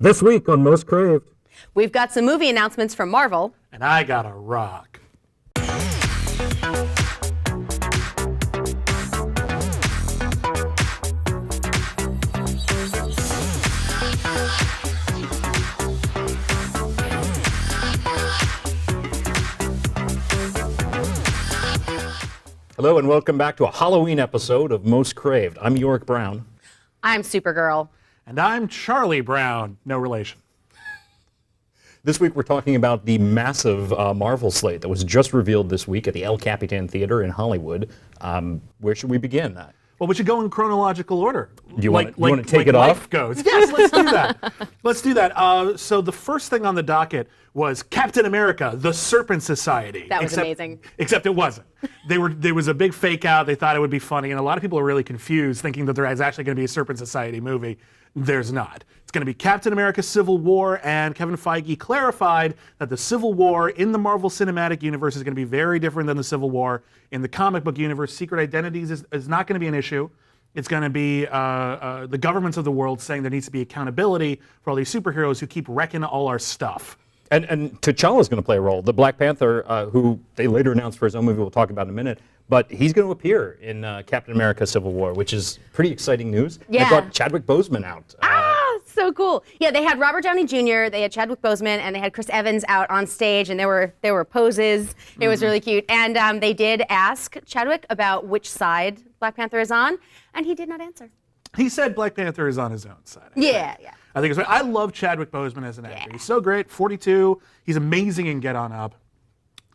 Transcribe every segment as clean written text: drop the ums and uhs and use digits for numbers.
This week on Most Craved. We've got some movie announcements from Marvel. And I got a rock. Hello and welcome back to a Halloween episode of Most Craved. I'm York Brown. I'm Supergirl. And I'm Charlie Brown. No relation. This week we're talking about the massive Marvel slate that was just revealed this week at the El Capitan Theater in Hollywood. Where should we begin? Well, we should go in chronological order. Do you want to take it life off? Goes. Yes, let's do that. Let's do that. So the first thing on the docket was Captain America, the Serpent Society. That was amazing. Except it wasn't. There was a big fake out. They thought it would be funny, and a lot of people are really confused, thinking that there is actually going to be a Serpent Society movie. There's not. It's going to be Captain America Civil War, and Kevin Feige clarified that the Civil War in the Marvel Cinematic Universe is going to be very different than the Civil War in the comic book universe. Secret identities is not going to be an issue. It's going to be the governments of the world saying there needs to be accountability for all these superheroes who keep wrecking all our stuff. And T'Challa's going to play a role. The Black Panther, who they later announced for his own movie we'll talk about in a minute, but he's going to appear in Captain America Civil War, which is pretty exciting news. Yeah. They brought Chadwick Boseman out. So cool. Yeah, they had Robert Downey Jr., they had Chadwick Boseman, and they had Chris Evans out on stage, and there were poses. It was really cute. And they did ask Chadwick about which side Black Panther is on, and he did not answer. He said Black Panther is on his own side. Yeah. I think it's right. I love Chadwick Boseman as an actor. He's so great. 42. He's amazing in Get On Up.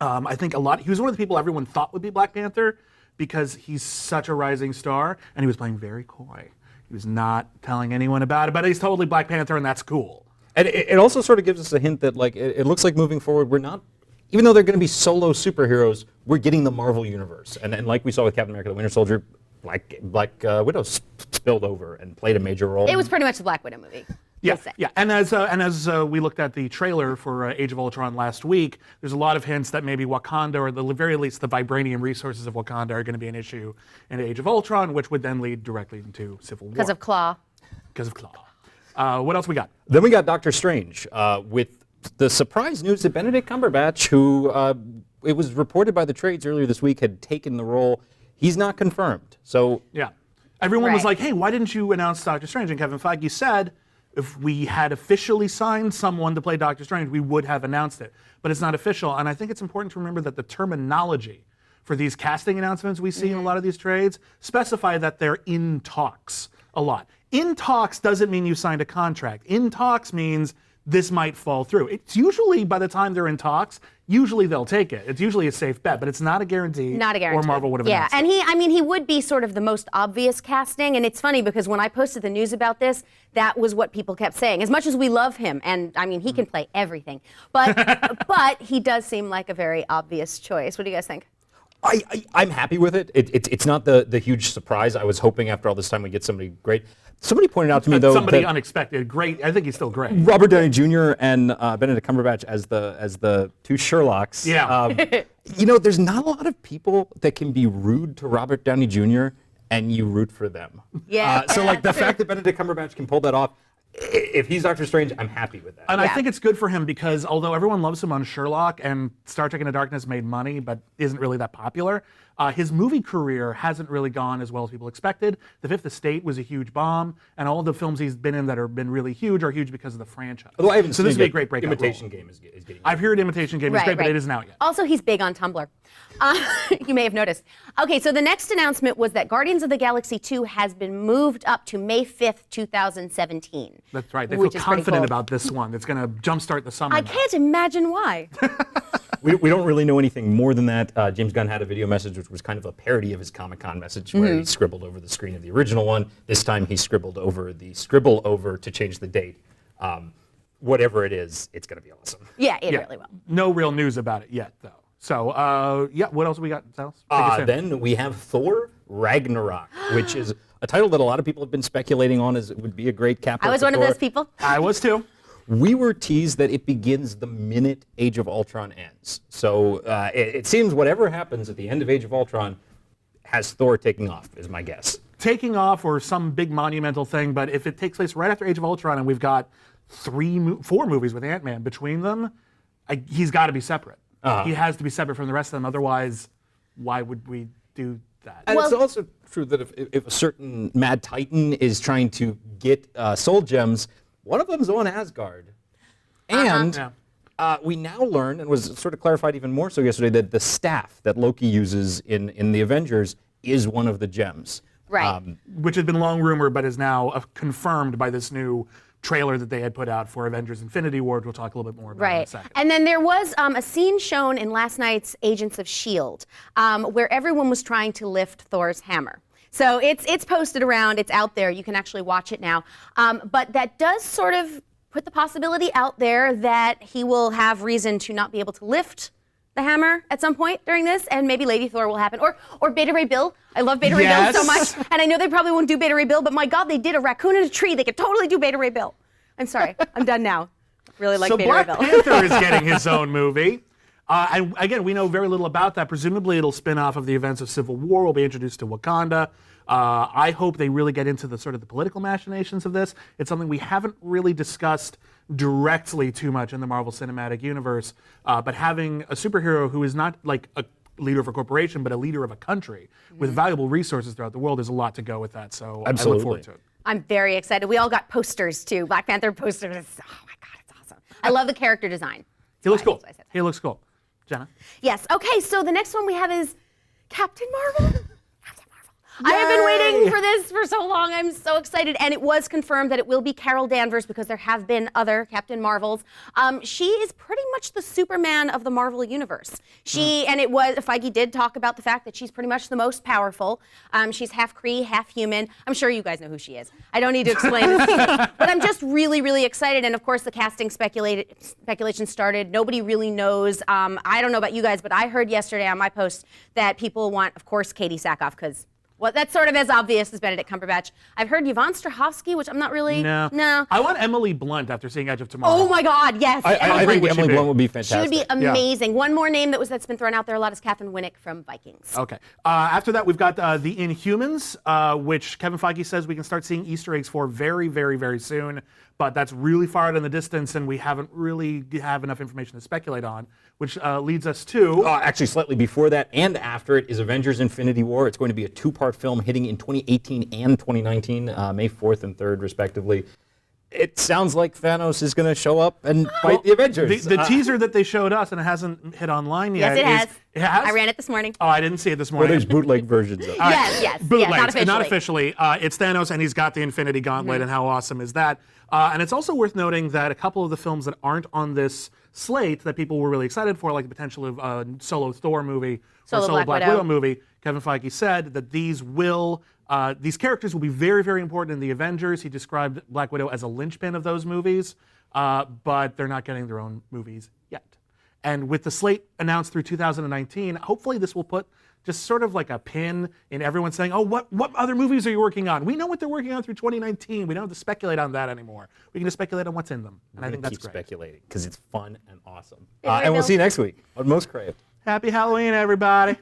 I think he was one of the people everyone thought would be Black Panther because he's such a rising star, and he was playing very coy. He was not telling anyone about it, but he's totally Black Panther, and that's cool. And it also sort of gives us a hint that it looks like moving forward, we're not, even though they're going to be solo superheroes, we're getting the Marvel universe. And like we saw with Captain America, the Winter Soldier, Black Widow spilled over and played a major role. It was pretty much the Black Widow movie. Yeah. And as we looked at the trailer for Age of Ultron last week, there's a lot of hints that maybe Wakanda, or at the very least the vibranium resources of Wakanda, are going to be an issue in Age of Ultron, which would then lead directly into Civil War. Because of Claw. Because of Claw. What else we got? Then we got Doctor Strange with the surprise news that Benedict Cumberbatch, who it was reported by the trades earlier this week, had taken the role. He's not confirmed. So yeah, everyone was Right. like, "Hey, why didn't you announce Doctor Strange?" And Kevin Feige said, if we had officially signed someone to play Doctor Strange, we would have announced it. But it's not official, and I think it's important to remember that the terminology for these casting announcements we see in a lot of these trades specify that they're in talks a lot. In talks doesn't mean you signed a contract. In talks means this might fall through. It's usually, by the time they're in talks, usually they'll take it. It's usually a safe bet, but it's not a guarantee. Not a guarantee. Or Marvel would have announced it. And he would be sort of the most obvious casting. And it's funny because when I posted the news about this, that was what people kept saying. As much as we love him, and I mean, he can play everything, but but he does seem like a very obvious choice. What do you guys think? I'm happy with it. It's not the huge surprise. I was hoping after all this time we'd get somebody great. Somebody pointed out to me, though, somebody that unexpected. Great. I think he's still great. Robert Downey Jr. and Benedict Cumberbatch as the two Sherlocks. Yeah. There's not a lot of people that can be rude to Robert Downey Jr. and you root for them. Yeah. So the fact that Benedict Cumberbatch can pull that off, if he's Doctor Strange, I'm happy with that. And I think it's good for him because although everyone loves him on Sherlock and Star Trek Into Darkness made money but isn't really that popular, his movie career hasn't really gone as well as people expected. The Fifth Estate was a huge bomb, and all the films he's been in that have been really huge are huge because of the franchise. Although I haven't so seen this would be a great breakout Imitation role. Game is getting. I've heard Imitation Game is great, but it isn't out yet. Also, he's big on Tumblr. You may have noticed. Okay, so the next announcement was that Guardians of the Galaxy 2 has been moved up to May 5th, 2017. That's right. They feel confident about this one. It's going to jumpstart the summer. I can't imagine why. We don't really know anything more than that. James Gunn had a video message which was kind of a parody of his Comic-Con message where he scribbled over the screen of the original one. This time he scribbled over the scribble over to change the date. Whatever it is, it's going to be awesome. Yeah, it really will. No real news about it yet, though. So, what else we got, Silas? Take us in. Then we have Thor Ragnarok, which is a title that a lot of people have been speculating on as it would be a great capper. I was for one of Thor. those people. I was too. We were teased that it begins the minute Age of Ultron ends. So it seems whatever happens at the end of Age of Ultron has Thor taking off, is my guess. Taking off or some big monumental thing, but if it takes place right after Age of Ultron and we've got 4 movies with Ant-Man. Between them, he's got to be separate. He has to be separate from the rest of them. Otherwise, why would we do that? And it's also true that if a certain Mad Titan is trying to get soul gems, one of them's on Asgard. And we now learn, and was sort of clarified even more so yesterday, that the staff that Loki uses in the Avengers is one of the gems. Right. Which had been long rumored, but is now confirmed by this new trailer that they had put out for Avengers Infinity War, which we'll talk a little bit more about in a second. And then there was a scene shown in last night's Agents of S.H.I.E.L.D. Where everyone was trying to lift Thor's hammer. So it's posted around, it's out there, you can actually watch it now. But that does sort of put the possibility out there that he will have reason to not be able to lift the hammer at some point during this, and maybe Lady Thor will happen, or Beta Ray Bill. I love Beta Ray Bill so much, and I know they probably won't do Beta Ray Bill, but my God, they did a raccoon in a tree. They could totally do Beta Ray Bill. I'm sorry, I'm done now. Really like Beta Ray Bill. So Black Panther is getting his own movie. And again, we know very little about that. Presumably, it'll spin off of the events of Civil War. We'll be introduced to Wakanda. I hope they really get into the sort of the political machinations of this. It's something we haven't really discussed directly too much in the Marvel Cinematic Universe, but having a superhero who is not like a leader of a corporation, but a leader of a country with valuable resources throughout the world, there's a lot to go with that. So I look forward to it. I'm very excited. We all got posters too, Black Panther posters. Oh my God, it's awesome. I love the character design. He looks cool. He looks cool. Jenna? Yes. Okay, so the next one we have is Captain Marvel. I have been waiting for this for so long. I'm so excited. And it was confirmed that it will be Carol Danvers because there have been other Captain Marvels. She is pretty much the Superman of the Marvel Universe. Feige did talk about the fact that she's pretty much the most powerful. She's half Kree, half human. I'm sure you guys know who she is. I don't need to explain it. But I'm just really, really excited. And of course, the casting speculation started. Nobody really knows. I don't know about you guys, but I heard yesterday on my post that people want, of course, Katie Sackhoff because that's sort of as obvious as Benedict Cumberbatch. I've heard Yvonne Strahovski, which I'm not really. No. I want Emily Blunt after seeing Edge of Tomorrow. Oh my God, yes. I think Emily Blunt would be fantastic. She would be amazing. Yeah. One more name that's been thrown out there a lot is Catherine Winnick from Vikings. Okay. After that, we've got the Inhumans, which Kevin Feige says we can start seeing Easter eggs for very, very, very soon. But that's really far out in the distance, and we haven't really have enough information to speculate on, which leads us to... actually, slightly before that and after it is Avengers Infinity War. It's going to be a 2-part film hitting in 2018 and 2019, May 4th and 3rd, respectively. It sounds like Thanos is going to show up and fight the Avengers. The teaser that they showed us, and it hasn't hit online yet. Yes, it has. It has? I ran it this morning. Oh, I didn't see it this morning. Well, there's bootleg versions of it. Yes. Bootlegs, Yeah, not officially. It's Thanos, and he's got the Infinity Gauntlet, and how awesome is that? And it's also worth noting that a couple of the films that aren't on this slate that people were really excited for, like the potential of a solo Thor movie or solo Black Widow movie, Kevin Feige said that these characters will be very, very important in the Avengers. He described Black Widow as a linchpin of those movies, but they're not getting their own movies yet. And with the slate announced through 2019, hopefully this will put just sort of like a pin in everyone saying, oh, what other movies are you working on? We know what they're working on through 2019. We don't have to speculate on that anymore. We can just speculate on what's in them. And I think that's great. Speculating because it's fun and awesome. And we'll see you next week on Most Craved. Happy Halloween, everybody.